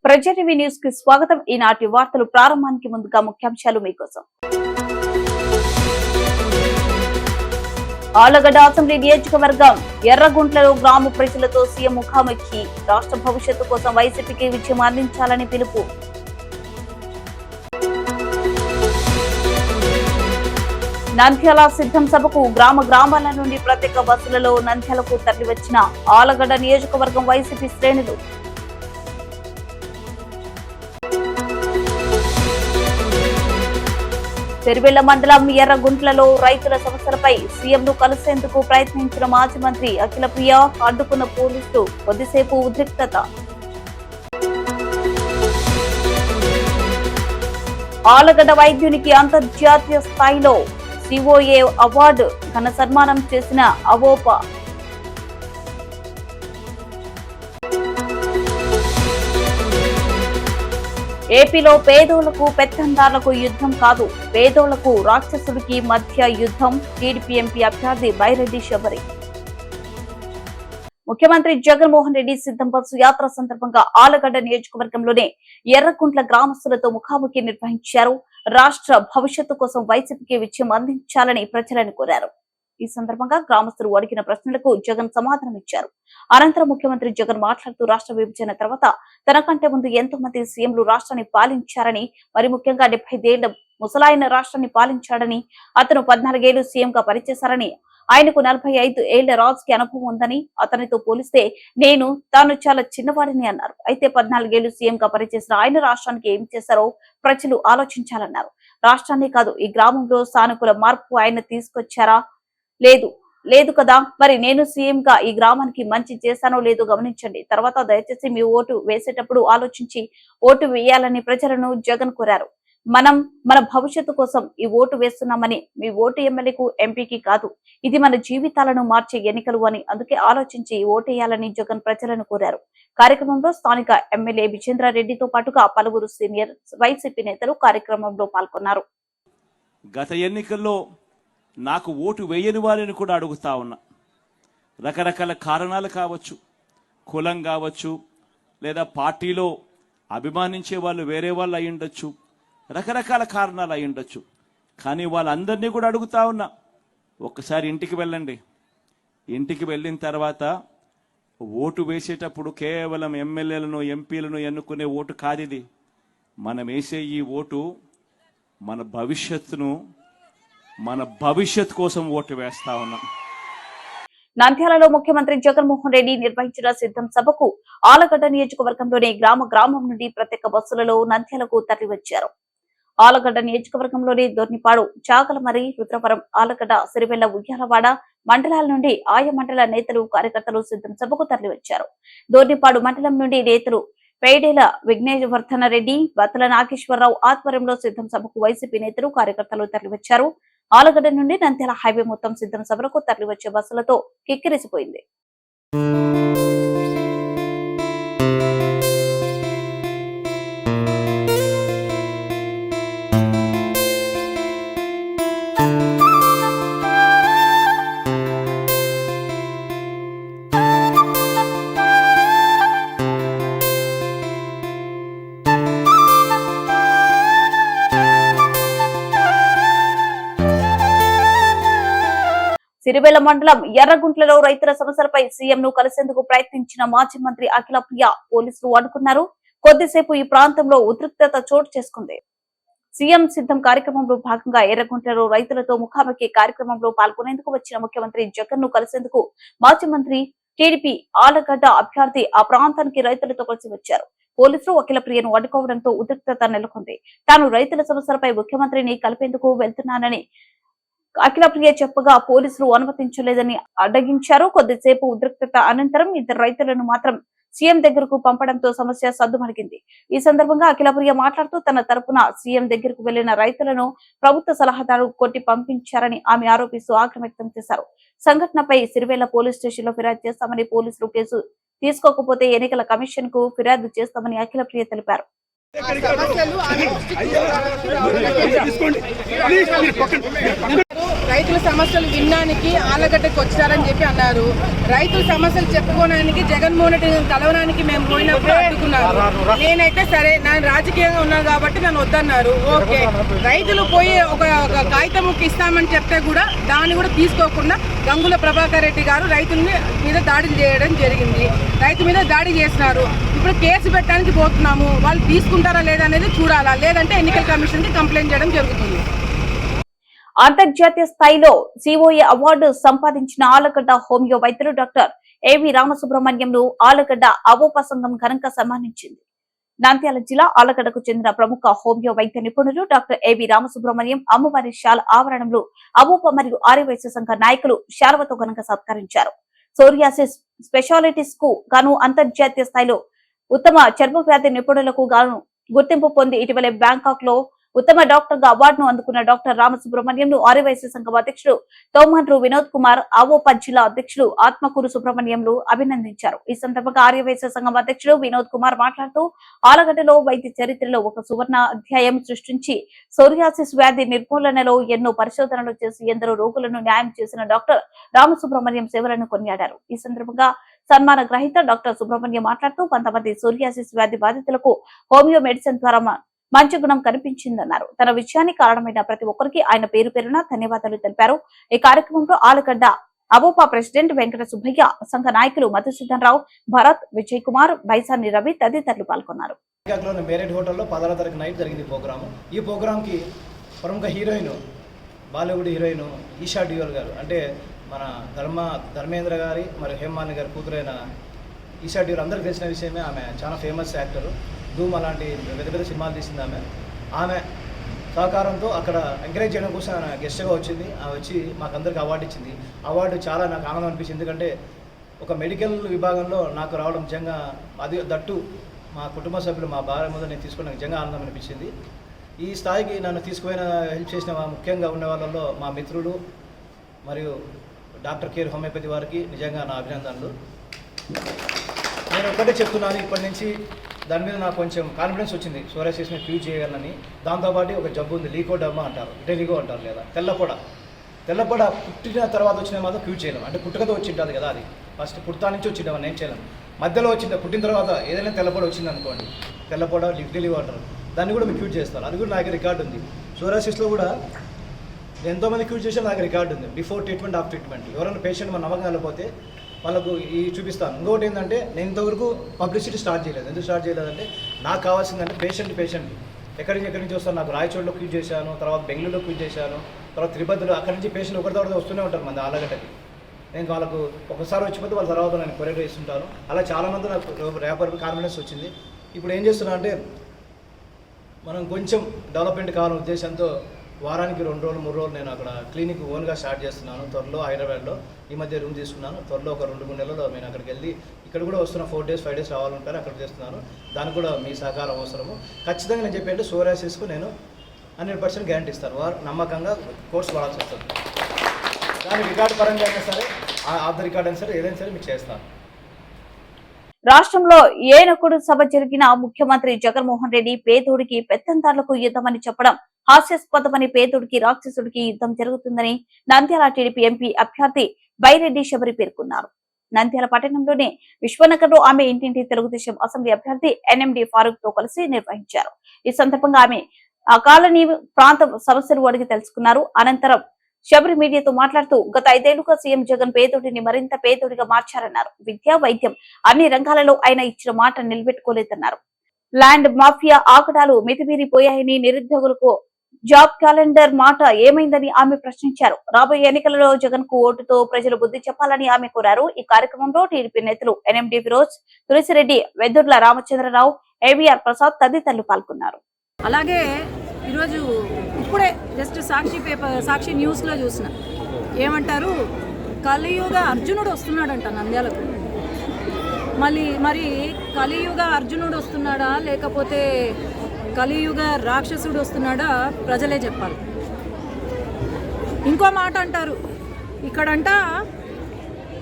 ప్రజాటీవీ news కి స్వాగతం. ఈనాటి వార్తలు ప్రారంభానికి ముందుగా ముఖ్యాంశాలు మీకోసం. ఆళ్లగడ్డ అసెంబ్లీ నియోజకవర్గం ఎర్రగుంట్లలో గ్రామ ప్రజలతో సీఎం ముఖాముఖి. రాష్ట్ర భవిష్యత్తు కోసం వైసీపీకి విజయం అందించాలని పిలుపు. నంద్యాల సిద్ధం సభకు గ్రామాల నుండి ప్రత్యేక బస్సులలో నంద్యాలకు తరలివచ్చిన ఆళ్లగడ్డ నియోజకవర్గం వైసీపీ శ్రేణులు. సిరివెల్ల మండలం ఎర్రగుంట్లలో రైతుల సమస్యలపై సీఎంను కలిసేందుకు ప్రయత్నించిన మాజీ మంత్రి అఖిలప్రియ అడ్డుకున్న పోలీసులు. కొద్దిసేపు ఉద్రిక్తత. ఆళ్లగడ్డ వైద్యునికి అంతర్జాతీయ స్థాయిలో సిఓఏ అవార్డు, ఘన సన్మానం చేసిన అవోపా. ఏపీలో పేదోళ్లకు పెత్తందారులకు యుద్ధం కాదు, పేదోళ్లకు రాక్షసుడికి మధ్య యుద్ధం. టీడీపీ ఎంపీ అభ్యర్థి బైరెడ్డి శబరి. ముఖ్యమంత్రి జగన్మోహన్ రెడ్డి సిద్ధం బస్సు యాత్ర సందర్భంగా ఆళ్లగడ్డ నియోజకవర్గంలోనే ఎర్రగుంట్ల గ్రామస్తులతో ముఖాముఖి నిర్వహించారు. రాష్ట్ర భవిష్యత్తు కోసం వైసీపీకి విజయం అందించాలని ప్రజలను కోరారు. ఈ సందర్భంగా గ్రామస్తులు అడిగిన ప్రశ్నలకు జగన్ సమాధానమిచ్చారు. అనంతరం ముఖ్యమంత్రి జగన్ మాట్లాడుతూ రాష్ట్ర విభజన తర్వాత తనకంటే ముందు ఎంతో మంది సీఎంలు రాష్ట్రాన్ని పాలించారని, మరి ముఖ్యంగా 75 ఏళ్ల ముసలాయన రాష్ట్రాన్ని పాలించాడని, అతను 14 ఏళ్లు సీఎంగా పనిచేశారని, ఆయనకు 45 ఏళ్ల రాజకీయ అనుభవం ఉందని, అతనితో పోలిస్తే తాను చాలా చిన్నవాడిని అన్నారు. అయితే 14 ఏళ్లు సీఎంగా పనిచేసిన ఆయన రాష్ట్రానికి ఏం చేశారో ప్రజలు ఆలోచించాలన్నారు. రాష్ట్రాన్ని కాదు, ఈ గ్రామంలో సానుకూల మార్పు ఆయన తీసుకొచ్చారా? లేదు కదా. మరి నేను సీఎం గా ఈ గ్రామానికి మంచి చేశానో లేదో గమనించండి. తర్వాత దయచేసి మీ ఓటు వేసేటప్పుడు ఆలోచించి ఓటు వేయాలని ప్రజలను జగన్ కోరారు. మన భవిష్యత్తు కోసం ఈ ఓటు వేస్తున్నామని, మీ ఓటు ఎమ్మెల్యేకు ఎంపీకి కాదు, ఇది మన జీవితాలను మార్చే ఎన్నికలు అని, అందుకే ఆలోచించి ఓటు వేయాలని జగన్ ప్రజలను కోరారు. కార్యక్రమంలో స్థానిక ఎమ్మెల్యే విజేంద్రారెడ్డితో పాటుగా పలువురు సీనియర్ వైసీపీ నేతలు కార్యక్రమంలో పాల్గొన్నారు. గత ఎన్నికల్లో నాకు ఓటు వేయని వారిని కూడా అడుగుతా ఉన్నా. రకరకాల కారణాలు కావచ్చు, కులం కావచ్చు, లేదా పార్టీలో అభిమానించే వాళ్ళు వేరే వాళ్ళు అయి ఉండొచ్చు, రకరకాల కారణాలు అయి ఉండొచ్చు. కానీ వాళ్ళందరినీ కూడా అడుగుతా ఉన్నా, ఒక్కసారి ఇంటికి వెళ్ళండి. ఇంటికి వెళ్ళిన తర్వాత ఓటు వేసేటప్పుడు కేవలం ఎమ్మెల్యేలను ఎంపీలను ఎన్నుకునే ఓటు కాదిది. మనం వేసే ఈ ఓటు మన భవిష్యత్తు కోసం ఓటు వేస్తా ఉన్నాం. నంద్యాలలో ముఖ్యమంత్రి జగన్మోహన్ రెడ్డి నిర్వహించిన సిద్ధం సభకు ఆళ్లగడ్డ నియోజకవర్గంలోని గ్రామం నుండి ప్రత్యేక బస్సులలో నంద్యాలకు తరలివచ్చారు. ఆళ్లగడ్డ నియోజకవర్గంలోని దొర్నిపాడు, చాగలమరి, రుద్రవరం, ఆళ్లగడ్డ, సిరివెల్ల, ఉయ్యాలవాడ మండలాల నుండి ఆయా మండల నేతలు, కార్యకర్తలు సిద్ధం సభకు తరలివచ్చారు. దొర్నిపాడు మండలం నుండి నేతలు పేడేల విఘ్నేవర్ధన రెడ్డి, బత్తల నాగేశ్వరరావు ఆధ్వర్యంలో సిద్ధం సభకు వైసీపీ నేతలు, కార్యకర్తలు తరలివచ్చారు. ఆళ్లగడ్డ నుండి నంద్యాల హైవే మొత్తం సిద్ధం సభలకు తరలివచ్చే బస్సులతో కిక్కిరిసిపోయింది. సిరివెల్ల మండలం ఎర్రగుంట్లలో రైతుల సమస్యలపై సీఎంను కలిసేందుకు ప్రయత్నించిన మాజీ మంత్రి అఖిలప్రియ పోలీసులు అడ్డుకున్నారు. కొద్దిసేపు ఈ ప్రాంతంలో ఉద్రిక్తత చోటు చేసుకుంది. సీఎం సిద్ధం కార్యక్రమంలో భాగంగా ఎర్రగుంట్లలో రైతులతో ముఖాముఖి కార్యక్రమంలో పాల్గొనేందుకు వచ్చిన ముఖ్యమంత్రి జగన్ ను కలిసేందుకు మాజీ మంత్రి, టీడీపీ ఆళ్లగడ్డ అభ్యర్థి ఆ ప్రాంతానికి రైతులతో కలిసి వచ్చారు. పోలీసులు అఖిలప్రియను అడ్డుకోవడంతో ఉద్రిక్తత నెలకొంది. తాను రైతుల సమస్యలపై ముఖ్యమంత్రిని కలిపేందుకు వెళ్తున్నానని అఖిలప్రియ చెప్పగా పోలీసులు అనుమతించలేదని అడ్డగించారు. కొద్దిసేపు ఉద్రిక్తత అనంతరం ఇద్దరు రైతులను మాత్రం సీఎం దగ్గరకు పంపడంతో సమస్య సద్దుమణిగింది. ఈ సందర్భంగా అఖిలప్రియ మాట్లాడుతూ తన తరపున సీఎం దగ్గరకు వెళ్లిన రైతులను ప్రభుత్వ సలహాదారు కొట్టి పంపించారని ఆమె ఆరోపిస్తూ ఆగ్రహం వ్యక్తం చేశారు. సంఘటనపై సిరివెల్ల పోలీస్ స్టేషన్ లో ఫిర్యాదు చేస్తామని, పోలీసులు కేసు తీసుకోకపోతే ఎన్నికల కమిషన్ కు ఫిర్యాదు చేస్తామని అఖిలప్రియ తెలిపారు. సమస్యలు ఆమె రైతుల సమస్యలు వినడానికి ఆలగడ్డకు వచ్చారని చెప్పి అన్నారు. రైతుల సమస్యలు చెప్పుకోవడానికి జగన్మోహన్ రెడ్డి కలవడానికి మేము పోయినప్పుడు అడ్డుకున్నారు. నేనైతే సరే నేను రాజకీయంగా ఉన్నాను కాబట్టి నన్ను వద్దన్నారు. ఓకే, రైతులు పోయి ఒక కాగితం ఇస్తామని చెప్తే కూడా దాన్ని కూడా తీసుకోకుండా గంగుల ప్రభాకర్ రెడ్డి గారు రైతుల మీద దాడి చేయడం జరిగింది. రైతు మీద దాడి చేసినారు. ఇప్పుడు కేసు పెట్టడానికి పోతున్నాము. వాళ్ళు తీసుకుంటారా లేదా అనేది చూడాలా, లేదంటే ఎన్నికల కమిషన్ కి కంప్లైంట్ చేయడం జరుగుతుంది. అంతర్జాతీయ స్థాయిలో సిఓఏ అవార్డు సంపాదించిన ఆలగడ్డ హోమియో వైద్యులు డాక్టర్ ఏవి రామసుబ్రహ్మణ్యంను ఆలగడ్డ అవోపా సంఘం ఘనంగా సన్మానించింది. నంద్యాల జిల్లా ఆలగడ్డకు చెందిన ప్రముఖ హోమియో వైద్య నిపుణులు డాక్టర్ ఏవి రామసుబ్రహ్మణ్యం అమ్మవారి శాల ఆవరణంలో అవోపా మరియు ఆర్యవైశ్య సంఘ నాయకులు శాలువతో ఘనంగా సత్కరించారు. సోరియాసిస్ స్పెషాలిటీస్ కు గాను అంతర్జాతీయ స్థాయిలో ఉత్తమ చర్మ వ్యాధి నిపుణులకు గాను గుర్తింపు పొంది ఇటీవలే బ్యాంకాక్ లో ఉత్తమ డాక్టర్ గా అవార్డును అందుకున్న డాక్టర్ రామసుబ్రహ్మణ్యంను ఆర్యవైశ్య సంఘం అధ్యక్షుడు తోమండ్రు వినోద్ కుమార్, అవోపా జిల్లా అధ్యక్షుడు ఆత్మకూరు సుబ్రహ్మణ్యంలు అభినందించారు. ఈ సందర్భంగా ఆర్యవైశ్య సంఘం అధ్యక్షుడు వినోద్ కుమార్ మాట్లాడుతూ ఆలగడ్డలో వైద్య చరిత్రలో ఒక సువర్ణ అధ్యాయం సృష్టించి సోరియాసిస్ వ్యాధి నిర్మూలనలో ఎన్నో పరిశోధనలు చేసి ఎందరో రోగులను న్యాయం చేసిన డాక్టర్ రామసుబ్రహ్మణ్యం సేవలను కొనియాడారు. ఈ సందర్భంగా సన్మాన గ్రహీత డాక్టర్ సుబ్రహ్మణ్యం మాట్లాడుతూ కొంతమంది సోరియాసిస్ వ్యాధి బాధితులకు హోమియో మెడిసిన్ ద్వారా మంచి గుణం కనిపించిందన్నారు. తన విజయానికి కారణమైన ప్రతి ఒక్కరికి ఆయన పేరు పేరున ధన్యవాదాలు తెలిపారు. ఈ కార్యక్రమంలో ఆలగడ్డ అవోపా ప్రెసిడెంట్ వెంకట సుబ్బయ్య, సంఘ నాయకులు మధుసూదన్ రావు, భరత్, విజయ్ కుమార్, బైసాని రవి తదితరులు పాల్గొన్నారు. మేరేట్ హోటల్లో 16వ తారీఖు నైట్ జరిగింది ఈ ప్రోగ్రామ్ కి ప్రముఖ హీరోయిన్, బాలీవుడ్ హీరోయిన్ ఈషా డియోల్ గారు, అంటే మన ధర్మేంద్ర గారి మరియు హేమాలిని గారి కూతురైన ఈషా డియోల్ అందరికీ తెలిసిన విషయమే. ఆమె చాలా ఫేమస్ యాక్టర్, ధూమ్ అలాంటి పెద్ద పెద్ద సినిమాలు తీసింది. ఆమె సహకారంతో అక్కడ ఎంకరేజ్ చేయడం కోసం ఆమె గెస్ట్గా వచ్చింది. ఆమె వచ్చి మాకందరికి అవార్డు ఇచ్చింది. అవార్డు చాలా నాకు ఆనందం అనిపించింది. ఎందుకంటే ఒక మెడికల్ విభాగంలో నాకు రావడం నిజంగా, అది దట్టు మా కుటుంబ సభ్యులు, మా భార్య మీద నేను తీసుకున్న నిజంగా ఆనందం అనిపించింది. ఈ స్థాయికి నన్ను తీసుకుపోయిన హెల్ప్ చేసిన ముఖ్యంగా ఉన్న వాళ్ళలో మా మిత్రులు మరియు డాక్టర్ కేర్ హోమియోపతి వారికి నిజంగా నా అభినందనలు. నేను ఒకటే చెప్తున్నాను, ఇప్పటి నుంచి దాని మీద నాకు కొంచెం కాన్ఫిడెన్స్ వచ్చింది. సోరియాసిస్ని క్యూర్ చేయగలనని. దాంతోపాటు ఒక జబ్బు ఉంది, లీకోడర్మా అంటారు, టెలిగో అంటారు, లేదా తెల్లపొడ పుట్టిన తర్వాత వచ్చిన మాత్రం క్యూర్ చేయలేం. అంటే పుట్టుకతో వచ్చి ఉంటుంది కదా, అది ఫస్ట్ పుడతా నుంచి వచ్చింటాం, నేను చేయలేం. మధ్యలో వచ్చింది, పుట్టిన తర్వాత ఏదైనా తెల్లపొడ వచ్చింది అనుకోండి, తెల్లపొడ టెలిగో అంటారు, దాన్ని కూడా మీరు క్యూర్ చేస్తారు. అది కూడా నాకు రికార్డు ఉంది. సోరియాసిస్లో కూడా ఎంతోమంది క్యూర్ చేసిన నాకు రికార్డు ఉంది, బిఫోర్ ట్రీట్మెంట్, ఆఫ్టర్ ట్రీట్మెంట్. ఎవరైనా పేషెంట్ మన నమ్మకం వెళ్ళిపోతే వాళ్ళకు ఈ చూపిస్తాను. ఇంకొకటి ఏంటంటే, నేను ఇంతవరకు పబ్లిసిటీ స్టార్ట్ చేయలేదు. ఎందుకు స్టార్ట్ చేయలేదంటే, నాకు కావాల్సిందంటే పేషెంట్ ఎక్కడి నుంచి వస్తాను. నాకు రాయచోడులో క్యూర్ చేశాను, తర్వాత బెంగళూరులో క్యూర్ చేశాను, తర్వాత తిరుపతిలో. అక్కడి నుంచి పేషెంట్ ఒకరి తర్వాత వస్తూనే ఉంటారు మన ఆలగడ్డకి. నేను వాళ్ళకు ఒకసారి వచ్చిపోతే వాళ్ళ తర్వాత నేను కొరియర్ చేస్తుంటాను. అలా చాలామంది నాకు రేపటి కాన్ఫిడెన్స్ వచ్చింది. ఇప్పుడు ఏం చేస్తున్నా అంటే, మనం కొంచెం డెవలప్మెంట్ కావాలనే ఉద్దేశంతో వారానికి 2 రోజులు 3 రోజులు నేను అక్కడ క్లినిక్ ఓన్గా స్టార్ట్ చేస్తున్నాను. త్వరలో హైదరాబాద్లో ఈ మధ్య రూమ్ తీసుకున్నాను. త్వరలో ఒక 2-3 నెలల్లో నేను అక్కడికి వెళ్ళి, ఇక్కడ కూడా వస్తున్న 4 days 5 days రావాలంటారు, అక్కడ చేస్తున్నాను. దానికి కూడా మీ సహకారం అవసరము. ఖచ్చితంగా నేను చెప్పేంటే సోరియాసిస్కు నేను 100% గ్యారంటీ ఇస్తాను. వారు నమ్మకంగా కోర్స్ వాడాల్సి వస్తుంది. దాని రికార్డు పరంగా అయినా సరే, ఆఫ్ ద రికార్డ్ అయినా సరే, ఏదైనా సరే మీకు చేస్తాను. రాష్ట్రంలో ఏనకుడు సభ జరిగిన ముఖ్యమంత్రి జగన్మోహన్ రెడ్డి పేదోడికి పెత్తందారులకు యుద్ధమని చెప్పడం హాస్యాస్పదమని, పేదోడికి రాక్షసుడికి యుద్ధం జరుగుతుందని నంద్యాల టీడీపీ ఎంపీ అభ్యర్థి బైరెడ్డి శబరి పేర్కొన్నారు. నంద్యాల పట్టణంలోని విశ్వనగర్ లో ఆమె ఇంటింటి తెలుగుదేశం అసెంబ్లీ అభ్యర్థి ఎన్ఎండి ఫారూక్ తో కలిసి నిర్వహించారు. ఈ సందర్భంగా ఆమె ఆ కాలనీ ప్రాంత సమస్యలు అడిగి తెలుసుకున్నారు. అనంతరం శబరి మీడియాతో మాట్లాడుతూ, గత 5 ఏళ్లుగా సీఎం జగన్ పేదోడిని మరింత పేదోడిగా మార్చారన్నారు. విద్య, వైద్యం అన్ని రంగాలలో ఆయన ఇచ్చిన మాట నిలబెట్టుకోలేదన్నారు. ల్యాండ్ మాఫియా ఆకడాలు మితిమీరిపోయాయని, నిరుద్యోగులకు జాబ్ క్యాలెండర్ మాట ఏమైందని ఆమె ప్రశ్నించారు. రాబోయే ఎన్నికలలో జగన్ కు ఓటుతో ప్రజలు బుద్ధి చెప్పాలని ఆమె కోరారు. ఈ కార్యక్రమంలో టీడీపీ నేతలు ఎన్ఎండి ఫిరోజ్, తులసిరెడ్డి, వెదుర్ల రామచంద్రరావు, ఏవీఆర్ ప్రసాద్ తదితరులు పాల్గొన్నారు. అలాగే ఈరోజు ఇప్పుడే జస్ట్ సాక్షి న్యూస్లో చూసిన, ఏమంటారు, కలియుగ అర్జునుడు వస్తున్నాడంట నంద్యాలకు. మరి కలియుగ అర్జునుడు వస్తున్నాడా లేకపోతే కలియుగ రాక్షసుడు వస్తున్నాడా ప్రజలే చెప్పాలి. ఇంకో మాట అంటారు ఇక్కడంట,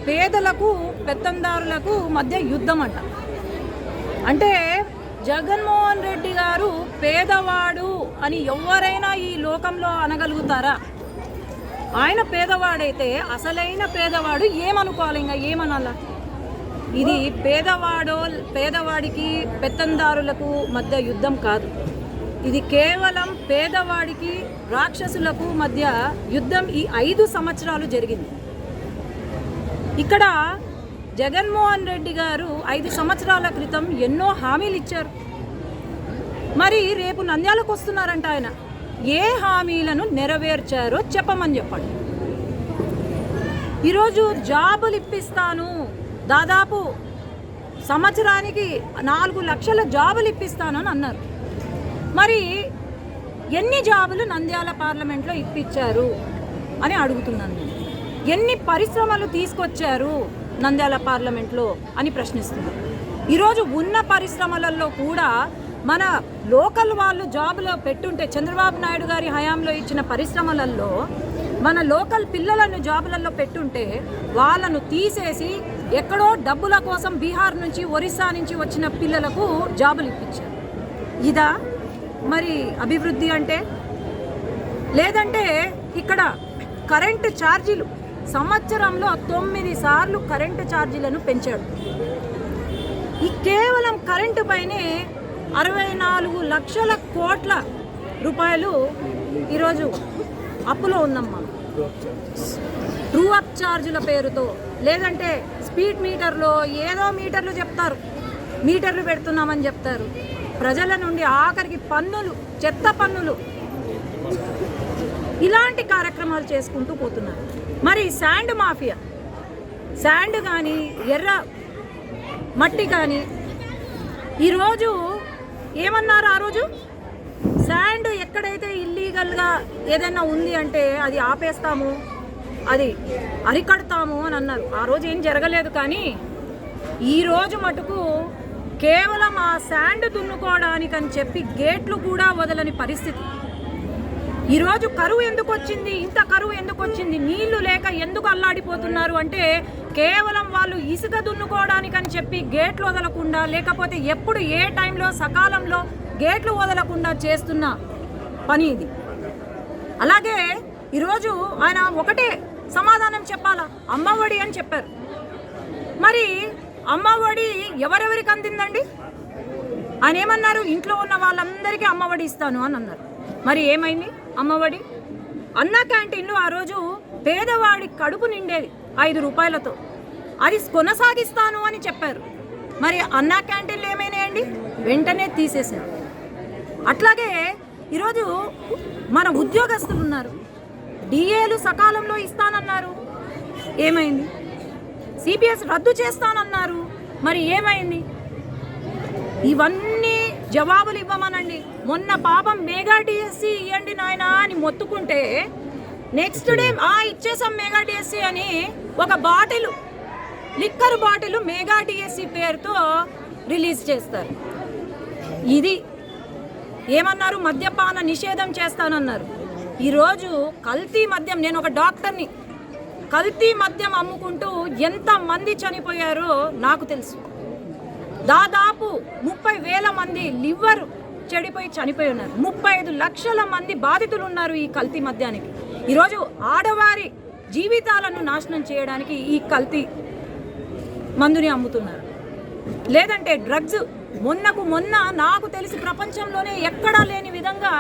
పేదలకు పెత్తందారులకు మధ్య యుద్ధం అంట. అంటే జగన్మోహన్ రెడ్డి గారు పేదవాడు అని ఎవరైనా ఈ లోకంలో అనగలుగుతారా? ఆయన పేదవాడైతే అసలైన పేదవాడు ఏమనుకోవాలి, ఇంకా ఏమనాలా? ఇది పేదవాడికి పెత్తందారులకు మధ్య యుద్ధం కాదు, ఇది కేవలం పేదవాడికి రాక్షసులకు మధ్య యుద్ధం ఈ 5 సంవత్సరాలు జరిగింది. ఇక్కడ జగన్మోహన్ రెడ్డి గారు 5 సంవత్సరాల క్రితం ఎన్నో హామీలు ఇచ్చారు. మరి రేపు నంద్యాలకు వస్తున్నారంట ఆయన. ఏ హామీలను నెరవేర్చారో చెప్పమని చెప్పండి. ఈరోజు జాబులు ఇప్పిస్తాను, దాదాపు సంవత్సరానికి 4 లక్షల జాబులు ఇప్పిస్తానని అన్నారు. మరి ఎన్ని జాబులు నంద్యాల పార్లమెంట్లో ఇప్పించారు అని అడుగుతున్నాను నేను. ఎన్ని పరిశ్రమలు తీసుకొచ్చారు నంద్యాల పార్లమెంట్లో అని ప్రశ్నిస్తున్నారు. ఈరోజు ఉన్న పరిశ్రమలలో కూడా మన లోకల్ వాళ్ళు జాబులో పెట్టుంటే, చంద్రబాబు నాయుడు గారి హయాంలో ఇచ్చిన పరిశ్రమలలో మన లోకల్ పిల్లలను జాబులలో పెట్టుంటే వాళ్ళను తీసేసి ఎక్కడో డబ్బుల కోసం బీహార్ నుంచి, ఒరిస్సా నుంచి వచ్చిన పిల్లలకు జాబులు ఇప్పించారు. ఇదా మరి అభివృద్ధి అంటే? లేదంటే ఇక్కడ కరెంటు ఛార్జీలు సంవత్సరంలో 9 సార్లు కరెంటు ఛార్జీలను పెంచాడు. ఈ కేవలం కరెంటు పైనే 64 లక్షల కోట్ల రూపాయలు ఈరోజు అప్పులో ఉన్నాం. ట్రూ అప్ ఛార్జీల పేరుతో, లేదంటే స్పీడ్ మీటర్లో ఏదో మీటర్లు చెప్తారు, మీటర్లు పెడుతున్నామని చెప్తారు. ప్రజల నుండి ఆఖరికి పన్నులు, చెత్త పన్నులు, ఇలాంటి కార్యక్రమాలు చేసుకుంటూ పోతున్నారు. మరి శాండ్ మాఫియా, శాండ్ కానీ ఎర్ర మట్టి కానీ ఈరోజు ఏమన్నారు? ఆ రోజు శాండ్ ఎక్కడైతే ఇల్లీగల్గా ఏదైనా ఉంది అంటే అది ఆపేస్తాము, అది అరికడతాము అని అన్నారు. ఆ రోజు ఏం జరగలేదు. కానీ ఈరోజు మటుకు కేవలం ఆ శాండ్ దున్నుకోవడానికని చెప్పి గేట్లు కూడా వదలని పరిస్థితి. ఈరోజు కరువు ఎందుకు వచ్చింది? ఇంత కరువు ఎందుకు వచ్చింది? నీళ్లు లేక ఎందుకు అల్లాడిపోతున్నారు అంటే కేవలం వాళ్ళు ఇసుక దున్నుకోవడానికని చెప్పి గేట్లు వదలకుండా, లేకపోతే ఎప్పుడు ఏ టైంలో సకాలంలో గేట్లు వదలకుండా చేస్తున్న పని ఇది. అలాగే ఈరోజు ఆయన ఒకటే సమాధానం చెప్పాలా, అమ్మఒడి అని చెప్పారు. మరి అమ్మఒడి ఎవరెవరికి అందిందండి? ఆయన ఏమన్నారు? ఇంట్లో ఉన్న వాళ్ళందరికీ అమ్మఒడి ఇస్తాను అని అన్నారు. మరి ఏమైంది అమ్మఒడి? అన్న క్యాంటీన్లు ఆ రోజు పేదవాడి కడుపు నిండేది 5 రూపాయలతో, అది కొనసాగిస్తాను అని చెప్పారు. మరి అన్న క్యాంటీన్లు ఏమైనాయండి? వెంటనే తీసేశారు. అట్లాగే ఈరోజు మన ఉద్యోగస్తులు ఉన్నారు, డిఏలు సకాలంలో ఇస్తానన్నారు, ఏమైంది? సిపిఎస్ రద్దు చేస్తానన్నారు, మరి ఏమైంది? ఇవన్నీ జవాబులు ఇవ్వమనండి. మొన్న పాపం మెగా డిఎస్సి ఇవ్వండి నాయనా అని మొత్తుకుంటే నెక్స్ట్ డే ఇచ్చేసాం మెగా డిఎస్సి అని ఒక bottle, liquor bottle mega DSC పేరుతో రిలీజ్ చేస్తారు. ఇది ఏమన్నారు? మద్యపాన నిషేధం చేస్తానన్నారు. ఈరోజు కల్తీ మద్యం, నేను ఒక డాక్టర్ని, కల్తీ మద్యం అమ్ముకుంటూ ఎంతమంది చనిపోయారో నాకు తెలుసు. దాదాపు 30,000 మంది లివర్ చెడిపోయి చనిపోయి ఉన్నారు. 35 లక్షల మంది బాధితులు ఉన్నారు ఈ కల్తీ మద్యానికి. ఈరోజు ఆడవారి జీవితాలను నాశనం చేయడానికి ఈ కల్తీ మందుని అమ్ముతున్నారు. లేదంటే డ్రగ్స్, మొన్న నాకు తెలిసి ప్రపంచంలోనే ఎక్కడా లేని విధంగా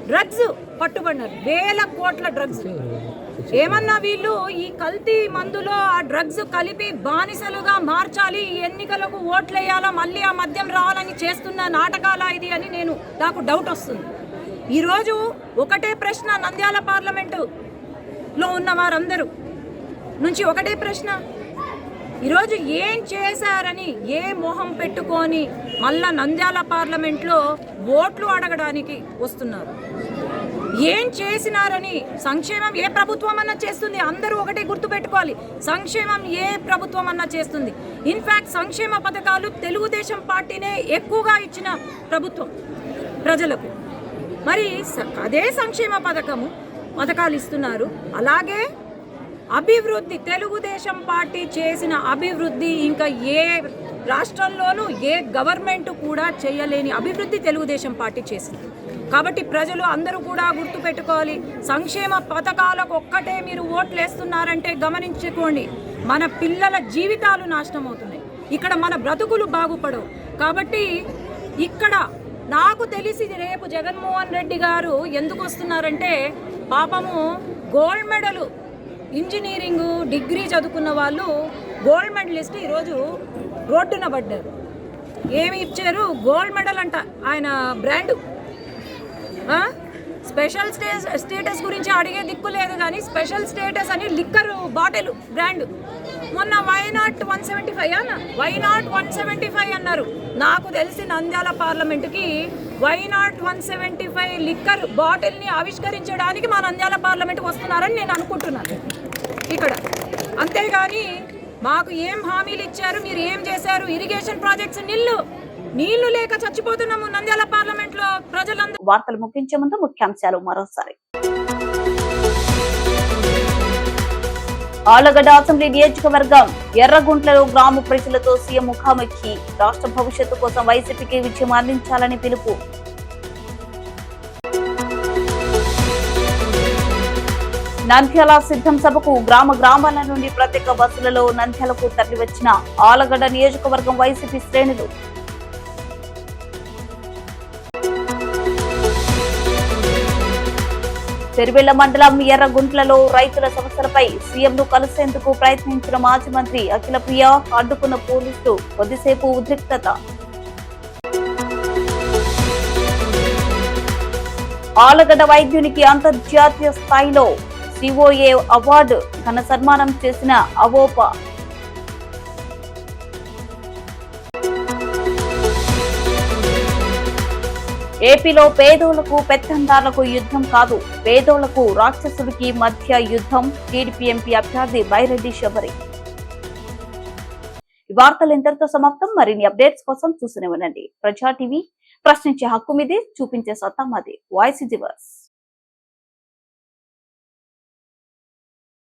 డ్రగ్స్ పట్టుబడినారు. 1,000 కోట్ల డ్రగ్స్. ఏమన్నా వీళ్ళు ఈ కల్తీ మందులో ఆ డ్రగ్స్ కలిపి బానిసలుగా మార్చాలి, ఎన్నికలకు ఓట్లేయాలా, మళ్ళీ ఆ మద్యం రావాలని చేస్తున్న నాటకాలా ఇది అని నాకు డౌట్ వస్తుంది. ఈరోజు ఒకటే ప్రశ్న, నంద్యాల పార్లమెంటులో ఉన్న వారందరూ నుంచి ఒకటే ప్రశ్న, ఈరోజు ఏం చేశారని ఏ మొహం పెట్టుకొని మళ్ళా నంద్యాల పార్లమెంట్లో ఓట్లు అడగడానికి వస్తున్నారు? ఏం చేసినారని? సంక్షేమం ఏ ప్రభుత్వం అన్నా చేస్తుంది, అందరూ ఒకటే గుర్తుపెట్టుకోవాలి. సంక్షేమం ఏ ప్రభుత్వం అన్నా చేస్తుంది. ఇన్ఫ్యాక్ట్ సంక్షేమ పథకాలు తెలుగుదేశం పార్టీనే ఎక్కువగా ఇచ్చిన ప్రభుత్వం ప్రజలకు. మరి అదే సంక్షేమ పథకాలు ఇస్తున్నారు. అలాగే అభివృద్ధి తెలుగుదేశం పార్టీ చేసిన అభివృద్ధి ఇంకా ఏ రాష్ట్రంలోనూ ఏ గవర్నమెంట్ కూడా చేయలేని అభివృద్ధి తెలుగుదేశం పార్టీ చేసింది. కాబట్టి ప్రజలు అందరూ కూడా గుర్తుపెట్టుకోవాలి, సంక్షేమ పథకాలకు ఒక్కటే మీరు ఓట్లు వేస్తున్నారంటే గమనించుకోండి, మన పిల్లల జీవితాలు నాశనం అవుతున్నాయి, ఇక్కడ మన బ్రతుకులు బాగుపడవు. కాబట్టి ఇక్కడ నాకు తెలిసి రేపు జగన్మోహన్ రెడ్డి గారు ఎందుకు వస్తున్నారంటే, పాపము గోల్డ్ మెడల్ ఇంజనీరింగ్ డిగ్రీ చదువుకున్న వాళ్ళు గోల్డ్ మెడలిస్ట్ ఈరోజు రోడ్డున పడ్డారు. ఏమి ఇచ్చారు? గోల్డ్ మెడల్ అంట, ఆయన బ్రాండు. స్పెషల్ స్టేటస్ గురించి అడిగే దిక్కు లేదు, కానీ స్పెషల్ స్టేటస్ అని లిక్కర్ బాటిల్ బ్రాండ్. మొన్న వైనాట్ 175 వైనాట్ 175 అన్నారు. నాకు తెలిసి నంద్యాల పార్లమెంటుకి వైనాట్ 175 లిక్కర్ బాటిల్ని ఆవిష్కరించడానికి మా నంద్యాల పార్లమెంట్ వస్తున్నారని నేను అనుకుంటున్నాను ఇక్కడ. అంతేగాని మాకు ఏం హామీలు ఇచ్చారు, మీరు ఏం చేశారు? ఇరిగేషన్ ప్రాజెక్ట్స్ నీళ్లు లేక చచ్చిపోతున్నాము నంద్యాల పార్లమెంట్ లో ప్రజలందరూ. వార్తలు ముగించే ముందు ముఖ్యాంశాలు మరోసారి. ఆళ్లగడ్డ అసెంబ్లీ నియోజకవర్గం ఎర్రగుంట్లలో గ్రామ ప్రజలతో సీఎం ముఖాముఖి. రాష్ట్ర భవిష్యత్తు కోసం వైసీపీకి విజయం అందించాలని పిలుపు. నంద్యాల సిద్ధం సభకు గ్రామాల నుండి ప్రత్యేక బస్సులలో నంద్యాలకు తరలివచ్చిన ఆళ్లగడ్డ నియోజకవర్గం వైసీపీ శ్రేణులు. చెరువెళ్ల మండలం ఎర్రగుంట్లలో రైతుల సమస్యలపై సీఎంను కలిసేందుకు ప్రయత్నించిన మాజీ మంత్రి అఖిలప్రియ అడ్డుకున్న పోలీసులు. కొద్దిసేపు ఉద్రిక్తత. ఆళ్లగడ్డ వైద్యునికి అంతర్జాతీయ స్థాయిలో సిఓఏ అవార్డు, ఘన సన్మానం చేసిన అవోపా. ఏపీలో పేదోళ్లకు పెత్తందారులకు యుద్ధం కాదు, పేదోళ్లకు రాక్షసుడికి మధ్య యుద్ధం. టీడీపీ ఎంపీ అభ్యర్థి బైరెడ్డి శబరి. ఈ వార్తలు ఇంతటితో సమాప్తం. మరిన్ని అప్డేట్స్ కోసం చూస్తూనే ఉండండి ప్రజా టీవీ. ప్రశ్నించే హక్కు మీదే, చూపించే సత్తా మాది. Voice reverse.